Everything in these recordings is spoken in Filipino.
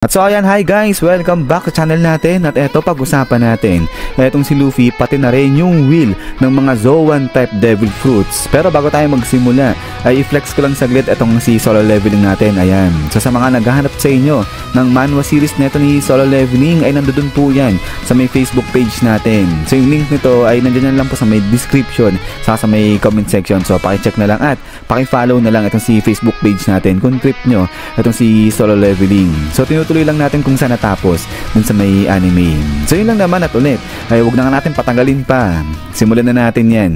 At so ayan, hi guys! Welcome back sa channel natin. At eto, pag-usapan natin etong si Luffy, pati na rin yung will ng mga Zoan type devil fruits. Pero bago tayo magsimula, ay i-flex ko lang saglit etong si solo leveling natin. Ayan, so sa mga naghahanap sa inyo ng manhwa series neto ni solo leveling, ay nandoon po yan sa may Facebook page natin. So yung link nito ay nandiyan lang po sa may description, sa may comment section. So pakicheck na lang at pakifollow na lang itong si Facebook page natin kung trip nyo itong si solo leveling. So tinutuloy lang natin kung saan natapos dun sa may anime. So yun lang naman, at ulit ay huwag na nga natin patanggalin pa. Simulan na natin yan.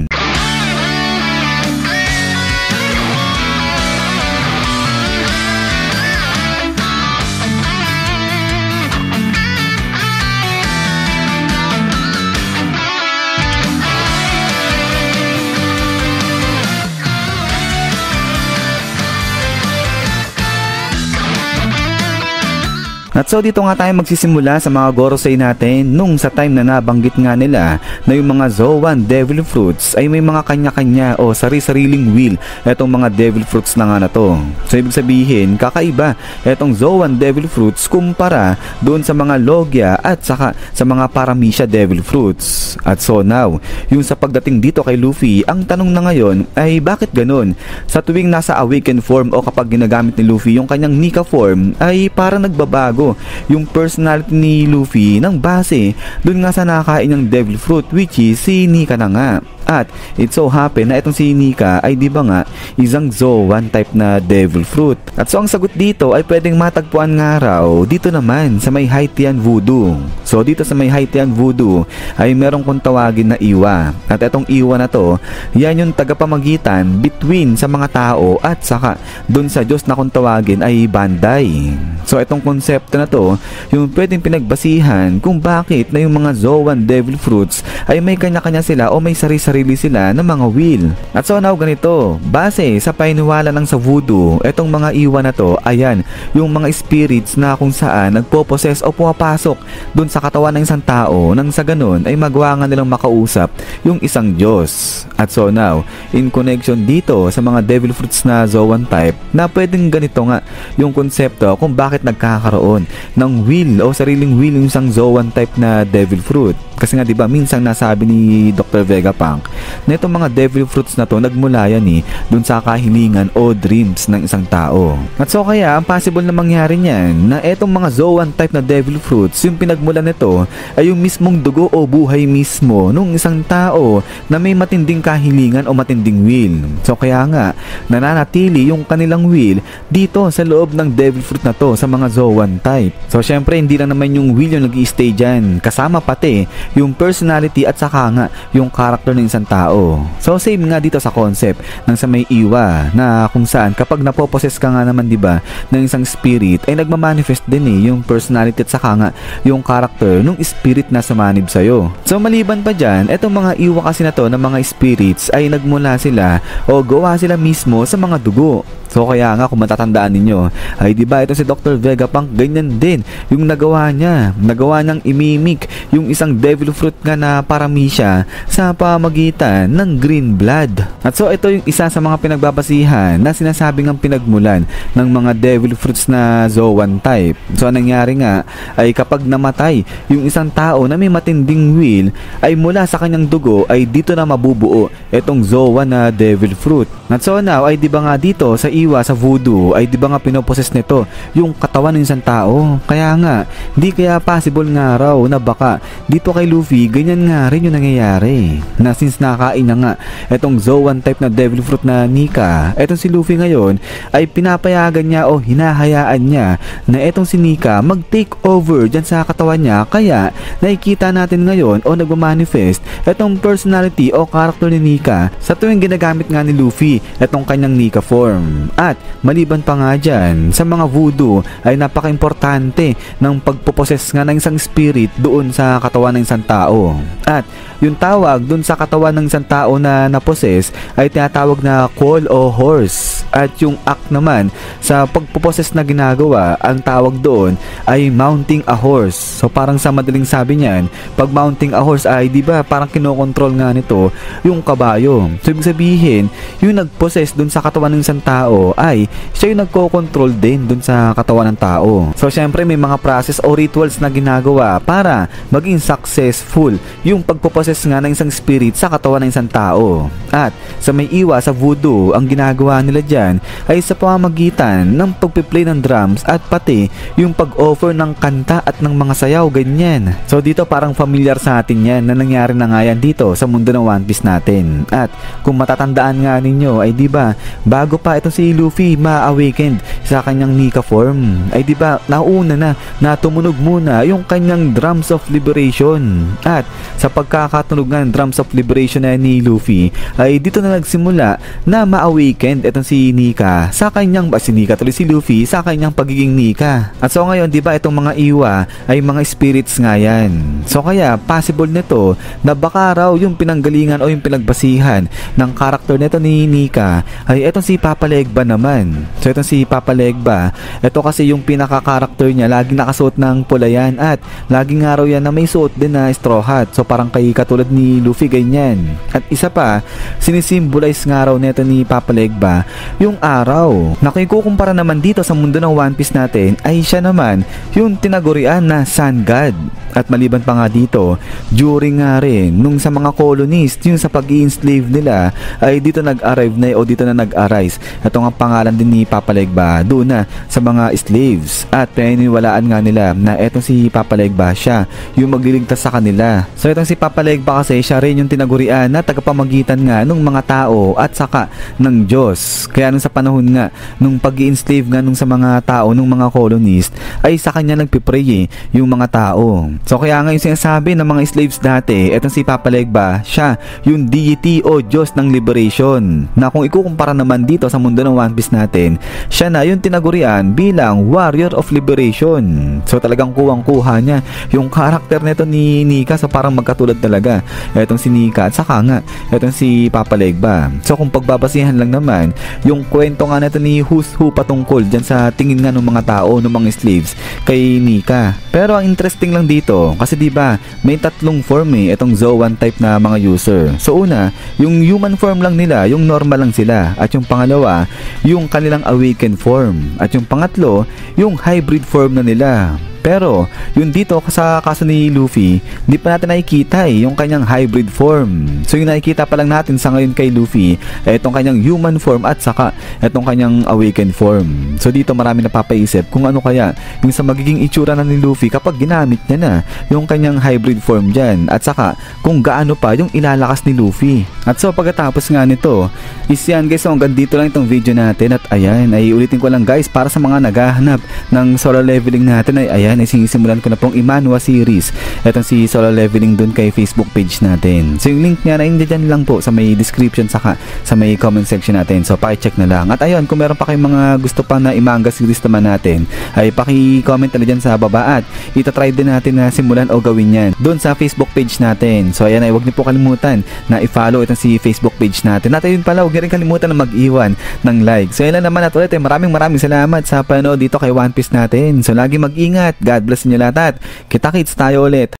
At so dito nga tayo magsisimula sa mga gorosei natin nung sa time na nabanggit nga nila na yung mga Zoan devil fruits ay may mga kanya-kanya o sari-sariling will etong mga devil fruits na nga na to. So ibig sabihin, kakaiba etong Zoan devil fruits kumpara doon sa mga Logia at saka sa mga Paramisha devil fruits. At so now, yung sa pagdating dito kay Luffy, ang tanong na ngayon ay bakit ganun? Sa tuwing nasa awakened form o kapag ginagamit ni Luffy yung kanyang Nika form ay parang nagbabago yung personality ni Luffy ng base dun nga sa nakakain ng devil fruit, which is si Nika na nga. At it so happen na itong si Nika ay di ba nga isang Zoan type na devil fruit. At so ang sagot dito ay pwedeng matagpuan nga raw dito naman sa may Haitian Voodoo. So dito sa may Haitian Voodoo ay meron kong tawagin na Iwa. At itong Iwa na to, yan yung tagapamagitan between sa mga tao at saka dun sa Diyos na kung tawagin ay Bandai. So itong konsepto na to yung pwedeng pinagbasihan kung bakit na yung mga Zoan devil fruits ay may kanya-kanya sila o may sarili sila ng mga will. At so now ganito, base sa paniniwala ng sa Voodoo, etong mga Iwa na to, ayan, yung mga spirits na kung saan nagpo-possess o pumapasok dun sa katawan ng isang tao nang sa ganun ay magawa nga nilang makausap yung isang Diyos. At so now, in connection dito sa mga devil fruits na Zoan type, na pwedeng ganito nga yung konsepto kung bakit nagkakaroon ng will o sariling will yung isang Zoan type na devil fruit. Kasi nga diba minsan nasabi ni Dr. Vegapunk na itong mga devil fruits na to nagmula yan dun sa kahilingan o dreams ng isang tao. At so kaya ang possible na mangyari niyan na etong mga Zoan type na devil fruits, yung pinagmula nito ay yung mismong dugo o buhay mismo nung isang tao na may matinding kahilingan o matinding will. So kaya nga nananatili yung kanilang will dito sa loob ng devil fruit na to sa mga Zoan type. So syempre hindi lang naman yung will yung nag-i-stay dyan, kasama pati yung personality at saka nga yung character ng isang tao. So same nga dito sa concept ng sa may Iwa na kung saan kapag napoposes ka nga naman diba ng isang spirit ay nagmamanifest din yung personality at saka nga yung character ng spirit na sumanib sa'yo. So maliban pa dyan, etong mga Iwa kasi na to ng mga spirits ay nagmula sila o gawa sila mismo sa mga dugo. So kaya nga kung matatandaan ninyo ay diba ito si Dr. Vegapunk ganyan din yung nagawa niya. Nagawa niyang imimik yung isang devil fruit nga na Paramisha sa pamagitan ng green blood. At so ito yung isa sa mga pinagbabasihan na sinasabing ang pinagmulan ng mga devil fruits na Zoan type. So anong nangyari nga ay kapag namatay yung isang tao na may matinding will ay mula sa kanyang dugo ay dito na mabubuo itong Zoan na devil fruit. At so now ay diba nga dito sa Iwa sa Voodoo ay diba nga pinoposes nito yung katawan ng isang tao. Kaya nga di kaya possible nga raw na baka dito kay Luffy ganyan nga rin yung nangyayari na since nakain na nga etong Zoan type na devil fruit na Nika, etong si Luffy ngayon ay pinapayagan niya o hinahayaan niya na etong si Nika mag-take over dyan sa katawan niya. Kaya nakikita natin ngayon o nagmamanifest etong personality o character ni Nika sa tuwing ginagamit nga ni Luffy etong kanyang Nika form. At maliban pa nga dyan, sa mga Voodoo ay napaka-importante ng pagpoposes nga ng isang spirit doon sa katawan ng isang tao. At yung tawag doon sa katawan ng isang tao na naposes ay tinatawag na call o horse. At yung act naman sa pagpoposes na ginagawa, ang tawag doon ay mounting a horse. So parang sa madaling sabi niyan, pag mounting a horse ay di ba parang kinokontrol nga nito yung kabayo. So ibig sabihin, yung nagposes dun sa katawan ng isang tao ay siya yung nagko-control din dun sa katawan ng tao. So syempre may mga process o rituals na ginagawa para maging successful yung pagpoposes nga ng isang spirit sa katawan ng isang tao. At sa may iwa sa voodoo, ang ginagawa nila dyan ay sa pamamagitan ng pagpiplay ng drums at pati yung pag-offer ng kanta at ng mga sayaw, ganyan. So dito parang familiar sa atin yan na nangyari na nga yan dito sa mundo ng One Piece natin. At kung matatandaan nga ninyo ay diba bago pa ito si Luffy ma-awakened sa kanyang Nika form ay diba nauna na tumunog muna yung kanyang drums of liberation. At sa pagkakatunog ng drums of liberation na ni Luffy ay dito na nagsimula na ma-awakened itong si Nika sa kanyang si Nika tuloy si Luffy sa kanyang pagiging Nika. At so ngayon diba itong mga iwa ay mga spirits nga yan. So kaya possible nito na baka raw yung pinanggalingan o yung pinagbasihan ng karakter nito ni Nika ay itong si Papa Legba naman. So itong si Papa Legba, ito kasi yung pinaka-karakter niya, laging nakasuot ng pula yan at laging nga raw yan na may suot din na straw hat. So parang kay katulad ni Luffy ganyan. At isa pa, sinisimbolize nga raw nito ni Papa Legba yung araw. Nakikukumpara naman dito sa mundo ng One Piece natin ay siya naman yung tinagurian na Sun God. At maliban pa nga dito, during nga rin nung sa mga colonists yung sa pag-i-enslave nila ay dito nag-arrive na o dito na nag-arise. Ito nga pangalan din ni Papa Legba doon na sa mga slaves. At pininiwalaan nga nila na etong si Papa Legba siya yung magliligtas sa kanila. So itong si Papa Legba kasi siya rin yung tinagurian na tagapamagitan nga nung mga tao at saka ng Diyos. Kaya nung sa panahon nga nung pag-i-enslave nga nung sa mga tao nung mga colonist ay sa kanya nagpipray yung mga tao. So kaya nga yung sinasabi ng mga slaves dati, etong si Papa Legba, siya yung deity o Diyos ng liberation. Na kung ikukumpara naman dito sa mundo ng One Piece natin, siya na yung tinagurian bilang warrior of liberation. So talagang kuwang-kuha niya yung karakter nito ni Nika, so parang magkatulad talaga etong si Nika at saka nga etong si Papa Legba. So kung pagbabasihan lang naman yung kwento nga nito ni Who's Who patungkol dyan sa tingin nga ng mga tao, ng mga slaves kay Nika. Pero ang interesting lang dito kasi diba may tatlong form itong Zoan type na mga user. So una, yung human form lang nila, yung normal lang sila. At yung pangalawa, yung kanilang awakened form. At yung pangatlo, yung hybrid form na nila. Pero, yung dito sa kaso ni Luffy, di pa natin nakikita yung kanyang hybrid form. So yung nakikita pa lang natin sa ngayon kay Luffy, itong kanyang human form at saka itong kanyang awakened form. So dito marami napapaisip kung ano kaya yung sa magiging itsura na ni Luffy kapag ginamit niya na yung kanyang hybrid form dyan. At saka kung gaano pa yung ilalakas ni Luffy. At so pagkatapos nga nito, is yan guys, so hanggang dito lang itong video natin. At ayan, ay ulitin ko lang guys, para sa mga naghahanap ng solo leveling natin ay ayan, ay sinisimulan ko na pong Imanhwa series. Itong si solo leveling dun kay Facebook page natin. So yung link niya na dyan lang po sa may description saka sa may comment section natin. So paki-check na lang. At ayun, kung meron pa kayong mga gusto pa na i-manga series naman natin, ay paki-comment na dyan sa baba at itatry din natin na simulan o gawin yan dun sa Facebook page natin. So ayan, ay huwag niyo po kalimutan na i-follow itong si Facebook page natin. At ayun pala, huwag niyo rin kalimutan na mag-iwan ng like. So yun lang naman at ulit, maraming salamat sa panood dito kay One Piece natin. So lagi mag-ingat. God bless niyo lahat at kita-kits tayo ulit.